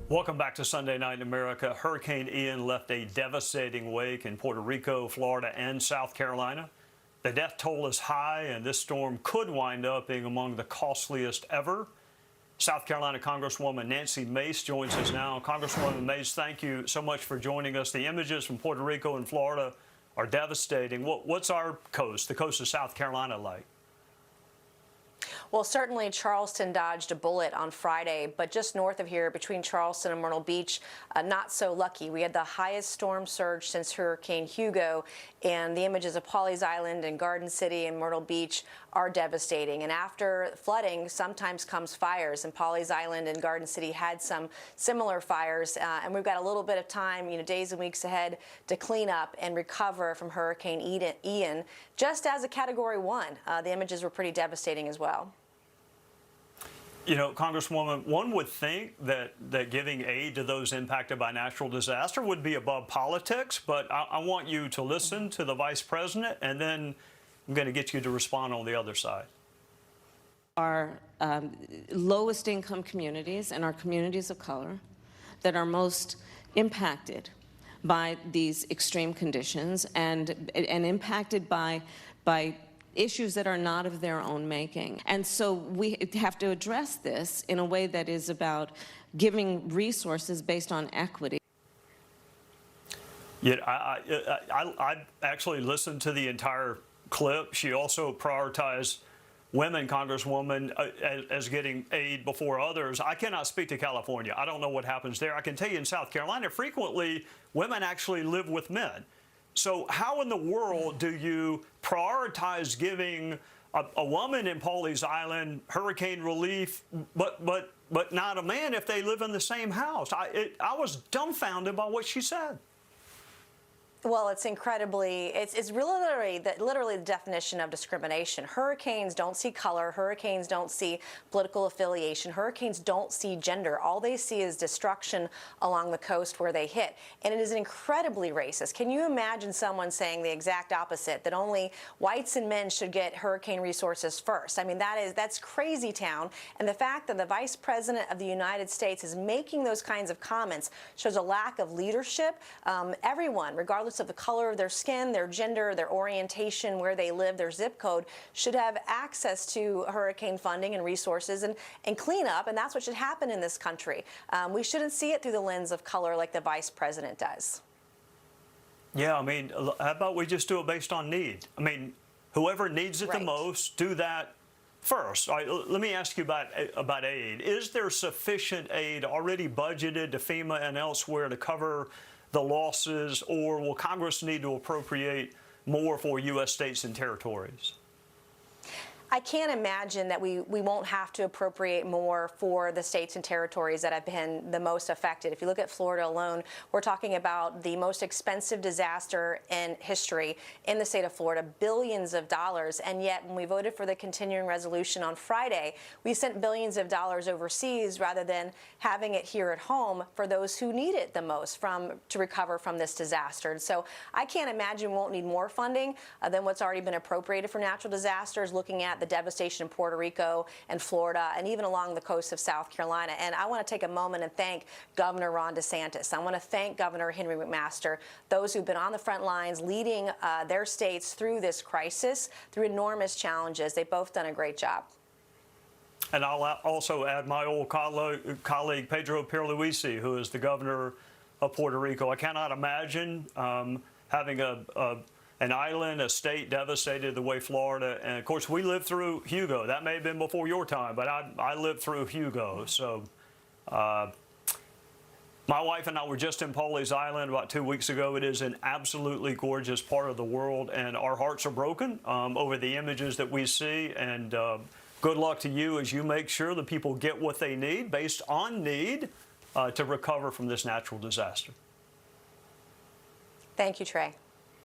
Welcome back to Sunday Night in America. Hurricane Ian left a devastating wake in Puerto Rico, Florida, and South Carolina. The death toll is high, and this storm could wind up being among the costliest ever. South Carolina Congresswoman Nancy Mace joins us now. Congresswoman Mace, thank you so much for joining us. The images from Puerto Rico and Florida are devastating. What's our coast, the coast of South Carolina, like? Well, certainly Charleston dodged a bullet on Friday, but just north of here, between Charleston and Myrtle Beach, not so lucky. We had the highest storm surge since Hurricane Hugo, and the images of Pawleys Island and Garden City and Myrtle Beach are devastating. And after flooding, sometimes comes fires, and Pawleys Island and Garden City had some similar fires, and we've got a little bit of time, days and weeks ahead to clean up and recover from Hurricane Ian, just as a Category 1. The images were pretty devastating as well. Congresswoman, one would think that giving aid to those impacted by natural disaster would be above politics, but I want you to listen to the Vice President, and then I'm going to get you to respond on the other side. Our lowest income communities and our communities of color that are most impacted by these extreme conditions and impacted by issues that are not of their own making. And so we have to address this in a way that is about giving resources based on equity. Yet I actually listened to the entire clip. She also prioritized women, Congresswoman, as getting aid before others. I cannot speak to California. I don't know what happens there. I can tell you in South Carolina, frequently women actually live with men. So how in the world do you prioritize giving a woman in Pawleys Island hurricane relief, but not a man if they live in the same house? I was dumbfounded by what she said. Well, it's literally the definition of discrimination. Hurricanes don't see color. Hurricanes don't see political affiliation. Hurricanes don't see gender. All they see is destruction along the coast where they hit. And it is incredibly racist. Can you imagine someone saying the exact opposite, that only whites and men should get hurricane resources first? I mean, that's crazy town. And the fact that the Vice President of the United States is making those kinds of comments shows a lack of leadership. Everyone, regardless of the color of their skin, their gender, their orientation, where they live, their zip code, should have access to hurricane funding and resources and cleanup, and that's what should happen in this country. We shouldn't see it through the lens of color like the Vice President does. Yeah, I mean, how about we just do it based on need? I mean, whoever needs it the most, do that first. All right, let me ask you about aid. Is there sufficient aid already budgeted to FEMA and elsewhere to cover the losses, or will Congress need to appropriate more for U.S. states and territories? I can't imagine that we won't have to appropriate more for the states and territories that have been the most affected. If you look at Florida alone, we're talking about the most expensive disaster in history in the state of Florida, billions of dollars. And yet, when we voted for the continuing resolution on Friday, we sent billions of dollars overseas rather than having it here at home for those who need it the most to recover from this disaster. And so I can't imagine we won't need more funding than what's already been appropriated for natural disasters, looking at the devastation in Puerto Rico and Florida and even along the coast of South Carolina. And I want to take a moment and thank Governor Ron DeSantis. I want to thank Governor Henry McMaster, those who've been on the front lines leading their states through this crisis, through enormous challenges. They've both done a great job. And I'll also add my old colleague Pedro Pierluisi, who is the governor of Puerto Rico. I cannot imagine having an island, a state devastated the way Florida, and of course we lived through Hugo. That may have been before your time, but I lived through Hugo. So my wife and I were just in Pawleys Island about 2 weeks ago. It is an absolutely gorgeous part of the world, and our hearts are broken over the images that we see. And good luck to you as you make sure the people get what they need based on need to recover from this natural disaster. Thank you, Trey.